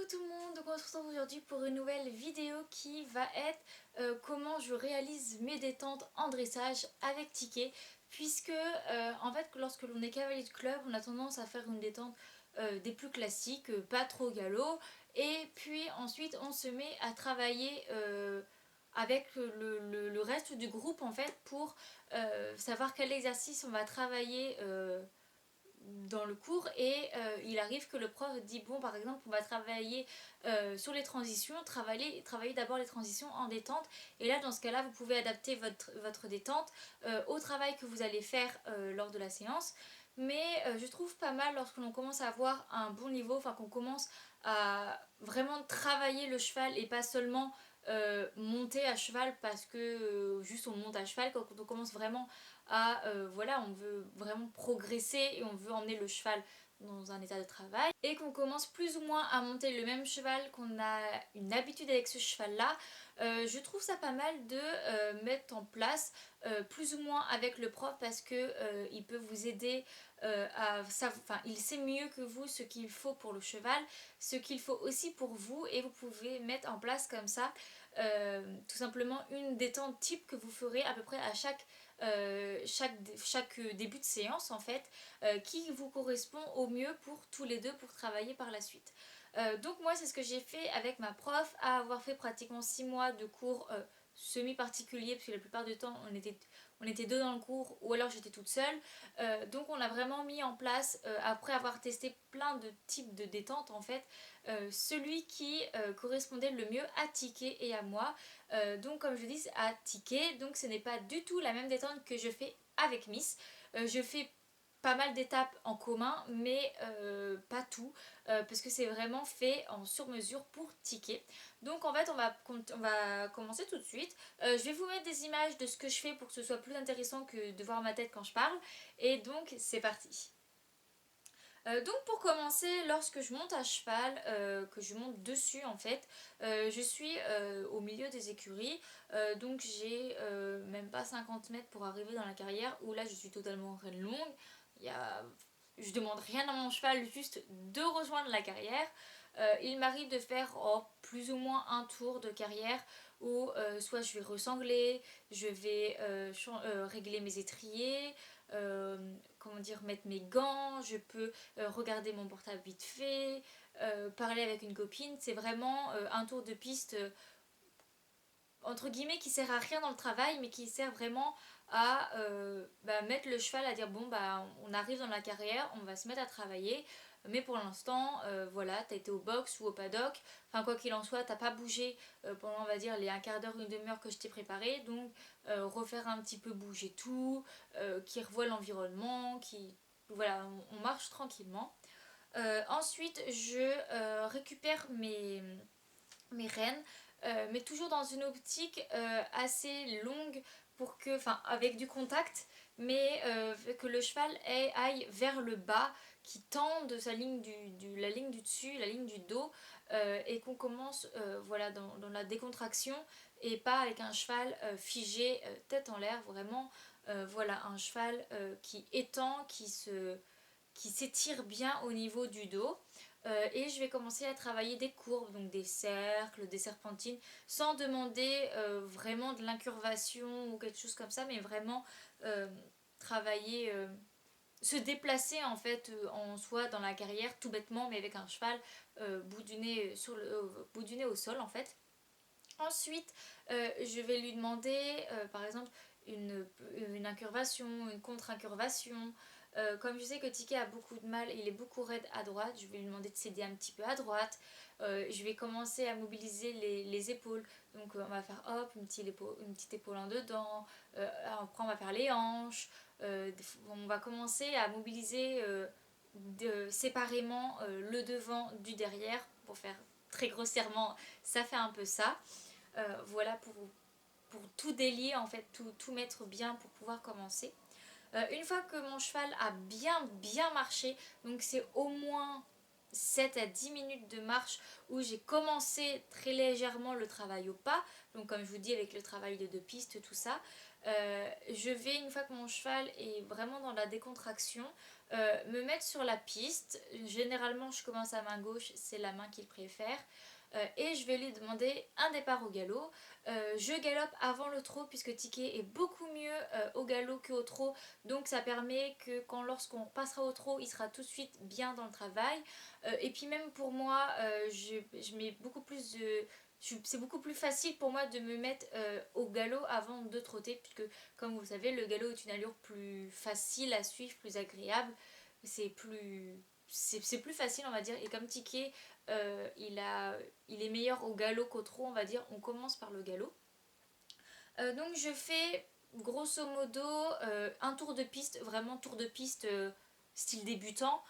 Coucou tout le monde, donc on se retrouve aujourd'hui pour une nouvelle vidéo qui va être comment je réalise mes détentes en dressage avec ticket, puisque en fait lorsque l'on est cavalier de club on a tendance à faire une détente des plus classiques, pas trop galop, et puis ensuite on se met à travailler avec le reste du groupe en fait pour savoir quel exercice on va travailler dans le cours, et il arrive que le prof dit bon, par exemple on va travailler sur les transitions, travailler d'abord les transitions en détente, et là dans ce cas là vous pouvez adapter votre détente au travail que vous allez faire lors de la séance. Mais je trouve pas mal lorsque l'on commence à avoir un bon niveau, enfin qu'on commence à vraiment travailler le cheval et pas seulement monter à cheval parce que juste on monte à cheval, quand on commence vraiment à voilà, on veut vraiment progresser et on veut emmener le cheval dans un état de travail, et qu'on commence plus ou moins à monter le même cheval, qu'on a une habitude avec ce cheval là, je trouve ça pas mal de mettre en place plus ou moins avec le prof, parce que il peut vous aider à savoir, enfin il sait mieux que vous ce qu'il faut pour le cheval, ce qu'il faut aussi pour vous, et vous pouvez mettre en place comme ça tout simplement une détente type que vous ferez à peu près à chaque début de séance en fait, qui vous correspond au mieux pour tous les deux pour travailler par la suite. Donc moi c'est ce que j'ai fait avec ma prof, à avoir fait pratiquement 6 mois de cours semi-particuliers, parce que la plupart du temps on était deux dans le cours, ou alors j'étais toute seule. Donc on a vraiment mis en place, après avoir testé plein de types de détente en fait, celui qui correspondait le mieux à Ticket et à moi. Donc comme je dis, à Ticket, donc ce n'est pas du tout la même détente que je fais avec Miss. Je fais pas mal d'étapes en commun, mais pas tout, parce que c'est vraiment fait en sur-mesure pour Ticket. Donc en fait on va commencer tout de suite. Je vais vous mettre des images de ce que je fais pour que ce soit plus intéressant que de voir ma tête quand je parle, et donc c'est parti. Donc pour commencer, lorsque je monte à cheval, que je monte dessus en fait, je suis au milieu des écuries, donc j'ai même pas 50 mètres pour arriver dans la carrière, où là je suis totalement en reine longue. Il y a... Je demande rien à mon cheval, juste de rejoindre la carrière. Il m'arrive de faire plus ou moins un tour de carrière où soit je vais ressangler, je vais régler mes étriers, comment dire, mettre mes gants, je peux regarder mon portable vite fait, parler avec une copine. C'est vraiment un tour de piste entre guillemets qui sert à rien dans le travail, mais qui sert vraiment à mettre le cheval, à dire bon bah on arrive dans la carrière, on va se mettre à travailler, mais pour l'instant voilà, t'as été au box ou au paddock, enfin quoi qu'il en soit t'as pas bougé pendant on va dire les un quart d'heure, une demi-heure que je t'ai préparé, donc refaire un petit peu bouger tout, qui revoit l'environnement, qui voilà, on marche tranquillement. Ensuite je récupère mes rênes, mais toujours dans une optique assez longue, pour que, enfin avec du contact, mais que le cheval aille vers le bas, qui tende sa ligne la ligne du dessus, la ligne du dos, et qu'on commence voilà, dans la décontraction, et pas avec un cheval figé, tête en l'air, vraiment voilà, un cheval qui étend, qui s'étire bien au niveau du dos. Et je vais commencer à travailler des courbes, donc des cercles, des serpentines, sans demander vraiment de l'incurvation ou quelque chose comme ça, mais vraiment travailler, se déplacer en fait en soi dans la carrière, tout bêtement, mais avec un cheval bout du nez bout du nez au sol en fait. Ensuite, je vais lui demander par exemple une incurvation, une contre-incurvation. Comme je sais que Ticket a beaucoup de mal, il est beaucoup raide à droite, je vais lui demander de s'aider un petit peu à droite. Je vais commencer à mobiliser les épaules. Donc on va faire hop, une petite épaule en dedans. Après on va faire les hanches. On va commencer à mobiliser séparément le devant du derrière, pour faire très grossièrement, ça fait un peu ça. Voilà pour tout délier en fait, tout mettre bien pour pouvoir commencer. Une fois que mon cheval a bien marché, donc c'est au moins 7 à 10 minutes de marche où j'ai commencé très légèrement le travail au pas, donc comme je vous dis avec le travail de deux pistes, tout ça, je vais, une fois que mon cheval est vraiment dans la décontraction, me mettre sur la piste. Généralement, je commence à main gauche, c'est la main qu'il préfère. Et je vais lui demander un départ au galop. Je galope avant le trot puisque Ticket est beaucoup mieux au galop qu'au trot. Donc ça permet que lorsqu'on passera au trot, il sera tout de suite bien dans le travail. Et puis même pour moi, je mets beaucoup plus de... C'est beaucoup plus facile pour moi de me mettre au galop avant de trotter, puisque comme vous le savez, le galop est une allure plus facile à suivre, plus agréable. C'est plus, c'est plus facile, on va dire. Et comme Ticket, il est meilleur au galop qu'au trot, on va dire, on commence par le galop. Donc je fais grosso modo un tour de piste, vraiment tour de piste style débutant,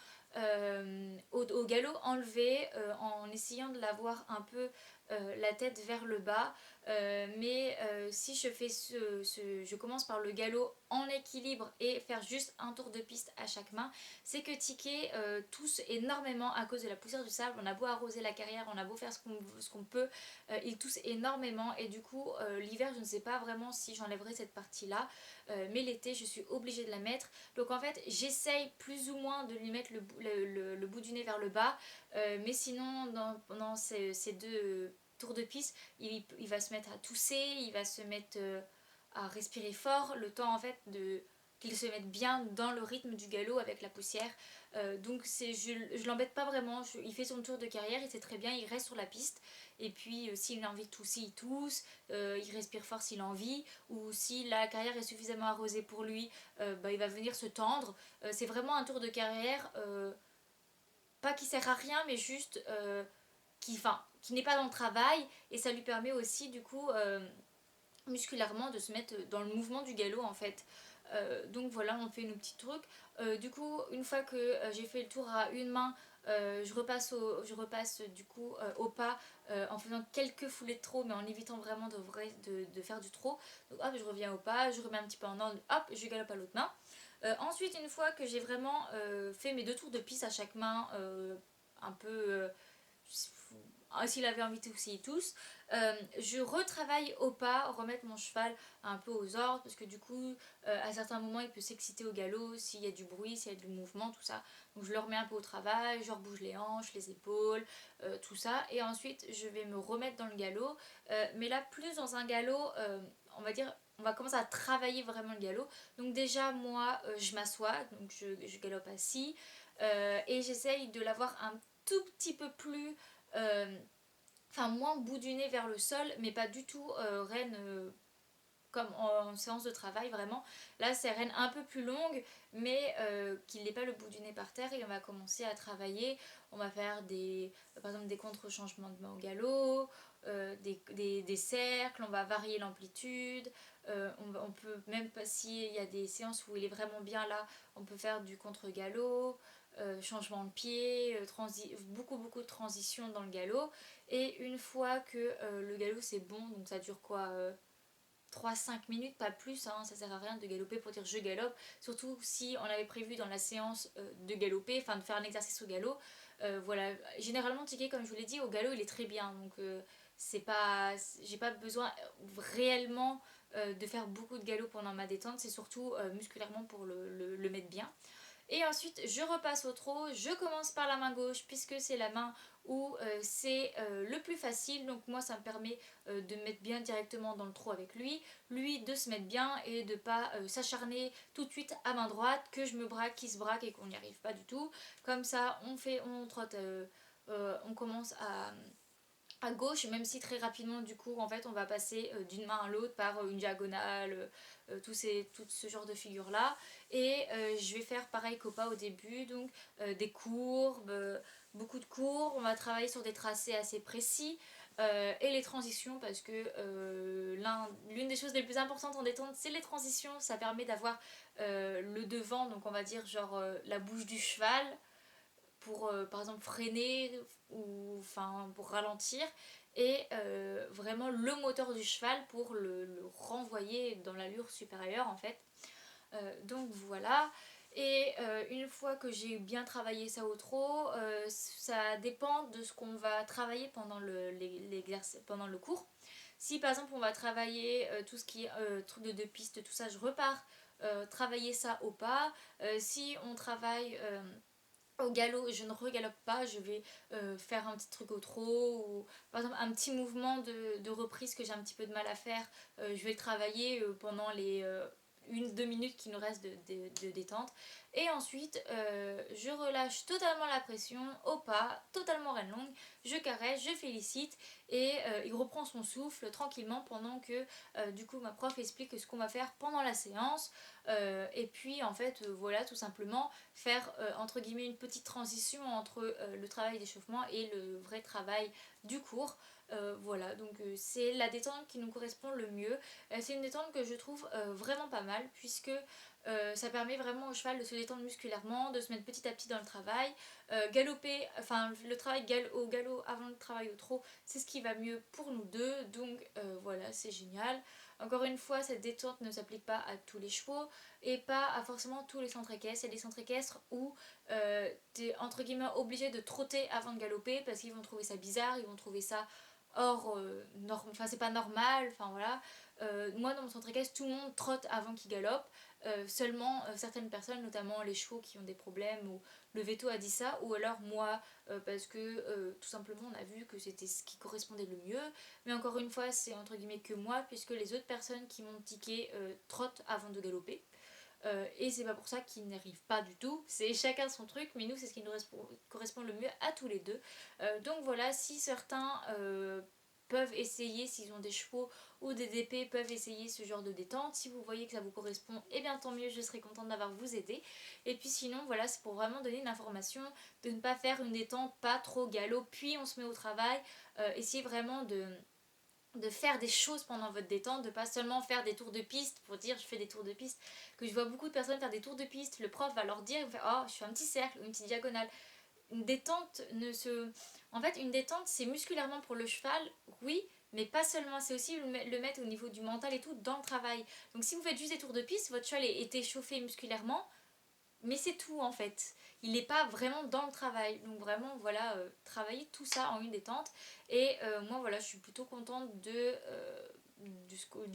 au galop enlevé en essayant de l'avoir un peu la tête vers le bas. Mais si je fais je commence par le galop en équilibre et faire juste un tour de piste à chaque main, c'est que Ticket tousse énormément à cause de la poussière du sable. On a beau arroser la carrière, on a beau faire ce qu'on peut, il tousse énormément et du coup l'hiver je ne sais pas vraiment si j'enlèverai cette partie là, mais l'été je suis obligée de la mettre. Donc en fait j'essaye plus ou moins de lui mettre le bout du nez vers le bas, mais sinon pendant ces deux tours de piste il va se mettre à tousser, il va se mettre à respirer fort, le temps en fait de qu'il se mette bien dans le rythme du galop avec la poussière. Donc je l'embête pas vraiment, il fait son tour de carrière, il sait très bien, il reste sur la piste. Et puis s'il a envie de tousser, il tousse, il respire fort s'il a envie, ou si la carrière est suffisamment arrosée pour lui, il va venir se tendre. C'est vraiment un tour de carrière, pas qui sert à rien, mais juste qui n'est pas dans le travail, et ça lui permet aussi du coup musculairement de se mettre dans le mouvement du galop en fait. Donc voilà, on fait nos petits trucs. Du coup, une fois que j'ai fait le tour à une main, je repasse du coup au pas en faisant quelques foulées de trot, mais en évitant vraiment de faire du trot. Donc hop, je reviens au pas, je remets un petit peu en ordre, hop, je galope à l'autre main. Ensuite, une fois que j'ai vraiment fait mes deux tours de piste à chaque main, un peu s'il avait envie de tousser, tous. Je retravaille au pas, remettre mon cheval un peu aux ordres, parce que du coup, à certains moments, il peut s'exciter au galop, s'il y a du bruit, s'il y a du mouvement, tout ça. Donc je le remets un peu au travail, je rebouge les hanches, les épaules, tout ça. Et ensuite, je vais me remettre dans le galop, mais là, plus dans un galop, on va dire, on va commencer à travailler vraiment le galop. Donc déjà, moi, je m'assois, donc je galope assis, et j'essaye de l'avoir un tout petit peu plus moins bout du nez vers le sol, mais pas du tout reine comme en séance de travail vraiment. Là c'est reine un peu plus longue, mais qu'il n'ait pas le bout du nez par terre, et on va commencer à travailler. On va faire par exemple des contre-changements de main au galop, des cercles, on va varier l'amplitude. On peut même pas, s'il y a des séances où il est vraiment bien là, on peut faire du contre-galop, changement de pied, beaucoup de transitions dans le galop. Et une fois que le galop c'est bon, donc ça dure quoi 3-5 minutes, pas plus, hein, ça sert à rien de galoper pour dire je galope, surtout si on avait prévu dans la séance de galoper, enfin de faire un exercice au galop. Voilà, généralement Ticket, comme je vous l'ai dit, au galop il est très bien, donc c'est pas, j'ai pas besoin réellement de faire beaucoup de galop pendant ma détente, c'est surtout musculairement pour le mettre bien. Et ensuite, je repasse au trot. Je commence par la main gauche puisque c'est la main où c'est le plus facile. Donc moi, ça me permet de me mettre bien directement dans le trot avec lui. Lui de se mettre bien et de pas s'acharner tout de suite à main droite, que je me braque, qu'il se braque et qu'on n'y arrive pas du tout. Comme ça, on trotte, on commence à gauche, même si très rapidement du coup en fait on va passer d'une main à l'autre par une diagonale, tout ce genre de figures là. Et je vais faire pareil qu'au pas au début, donc des courbes, beaucoup de courbes, on va travailler sur des tracés assez précis, et les transitions, parce que l'une des choses les plus importantes en détente c'est les transitions. Ça permet d'avoir le devant, donc on va dire genre la bouche du cheval pour par exemple freiner ou enfin pour ralentir, et vraiment le moteur du cheval pour le renvoyer dans l'allure supérieure en fait. Donc voilà. Et une fois que j'ai bien travaillé ça au trot, ça dépend de ce qu'on va travailler pendant pendant le cours. Si par exemple on va travailler tout ce qui est truc de deux pistes, tout ça, je repars travailler ça au pas. Si on travaille au galop, je ne regalope pas, je vais faire un petit truc au trot ou par exemple un petit mouvement de reprise que j'ai un petit peu de mal à faire, je vais le travailler pendant les 1-2 minutes qui nous restent de détente. Et ensuite, je relâche totalement la pression au pas, totalement reine longue, je caresse, je félicite et il reprend son souffle tranquillement pendant que du coup ma prof explique ce qu'on va faire pendant la séance. Et puis en fait, voilà, tout simplement faire entre guillemets une petite transition entre le travail d'échauffement et le vrai travail du cours. Voilà, donc c'est la détente qui nous correspond le mieux. C'est une détente que je trouve vraiment pas mal puisque ça permet vraiment au cheval de se détendre musculairement, de se mettre petit à petit dans le travail. Galoper, enfin le travail au galop avant le travail au trot, c'est ce qui va mieux pour nous deux. Donc voilà, c'est génial. Encore une fois, cette détente ne s'applique pas à tous les chevaux et pas à forcément tous les centres équestres. Il y a des centres équestres où tu es entre guillemets obligé de trotter avant de galoper parce qu'ils vont trouver ça bizarre, ils vont trouver ça hors norme, enfin c'est pas normal, enfin voilà. Moi dans mon centre équestre, tout le monde trotte avant qu'il galope. Seulement certaines personnes, notamment les chevaux qui ont des problèmes, ou le veto a dit ça, ou alors moi, parce que tout simplement on a vu que c'était ce qui correspondait le mieux. Mais encore une fois, c'est entre guillemets que moi, puisque les autres personnes qui m'ont tiqué trottent avant de galoper. Et c'est pas pour ça qu'ils n'arrivent pas du tout, c'est chacun son truc, mais nous c'est ce qui nous correspond le mieux à tous les deux. Donc voilà, si certains peuvent essayer, s'ils ont des chevaux ou des DP, peuvent essayer ce genre de détente. Si vous voyez que ça vous correspond, et bien tant mieux, je serai contente d'avoir vous aidé. Et puis sinon, voilà, c'est pour vraiment donner une information, de ne pas faire une détente pas trop galop, puis on se met au travail. Essayez vraiment de faire des choses pendant votre détente, de pas seulement faire des tours de piste pour dire je fais des tours de piste, que je vois beaucoup de personnes faire des tours de piste, le prof va leur dire, oh je fais un petit cercle ou une petite diagonale. Une détente ne se... En fait une détente c'est musculairement pour le cheval, oui, mais pas seulement, c'est aussi le mettre au niveau du mental et tout dans le travail. Donc si vous faites juste des tours de piste, votre cheval est échauffé musculairement, mais c'est tout en fait. Il n'est pas vraiment dans le travail. Donc vraiment, voilà, travailler tout ça en une détente. Et moi, voilà, je suis plutôt contente du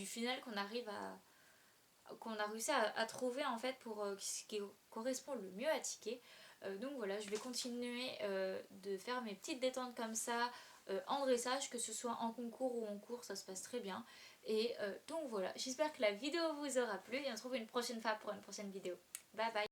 final qu'on a réussi à trouver en fait pour ce qui correspond le mieux à Ticket. Donc voilà, je vais continuer de faire mes petites détentes comme ça en dressage, que ce soit en concours ou en cours, ça se passe très bien. Et donc voilà, j'espère que la vidéo vous aura plu et on se retrouve une prochaine fois pour une prochaine vidéo. Bye bye.